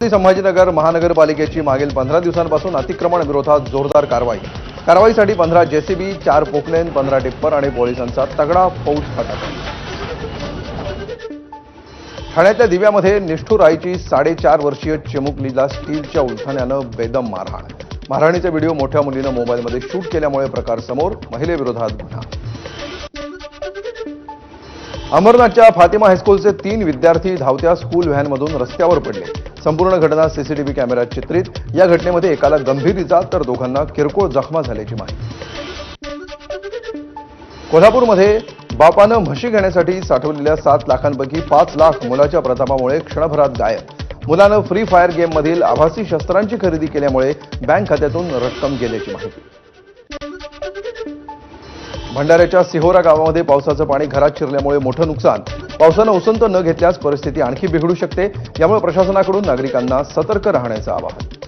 संभाजीनगर महानगरपालिकेची मागील 15 दिवसांपासून अतिक्रमण विरोधात जोरदार कारवाईसाठी 15 जेसीबी, 4 पोकलेन, 15 टिप्पर आणि पोलिसांचा तगडा फौज पथक। ठाण्यातल्या दिव्यामध्ये निष्ठुर आईची 4.5 वर्षीय चिमुकलीला स्टीलच्या उलथण्यानं बेदम मारहाणीचा व्हिडिओ मोठ्या मुलीनं मोबाईलमध्ये शूट केल्यामुळे प्रकार समोर, महिलेविरोधात गुन्हा। अमरनाथच्या फातिमा हायस्कूलचे 3 विद्यार्थी धावत्या स्कूल व्हॅनमधून रस्त्यावर पडले। संपूर्ण घटना सीसीटीव्ही कॅमेऱ्यात चित्रित। या घटनेमध्ये एकाला गंभीर इजा तर दोघांना किरकोळ जखमा झाल्याची माहिती। कोल्हापूरमध्ये बापानं म्हशी घेण्यासाठी साठवलेल्या 7 लाखांपैकी 5 लाख मुलाच्या प्रतापामुळे क्षणभरात गायब। मुलानं फ्री फायर गेममधील आभासी शस्त्रांची खरेदी केल्यामुळे बँक खात्यातून रक्कम गेल्याची माहिती। भंडाऱ्याच्या सिहोरा गावामध्ये पावसाचं पाणी घरात शिरल्यामुळे मोठं नुकसान। पावसानं उसंत न घेतल्यास परिस्थिती आणखी बिघडू शकते। यामुळे प्रशासनाकडून नागरिकांना सतर्क राहण्याचं आवाहन।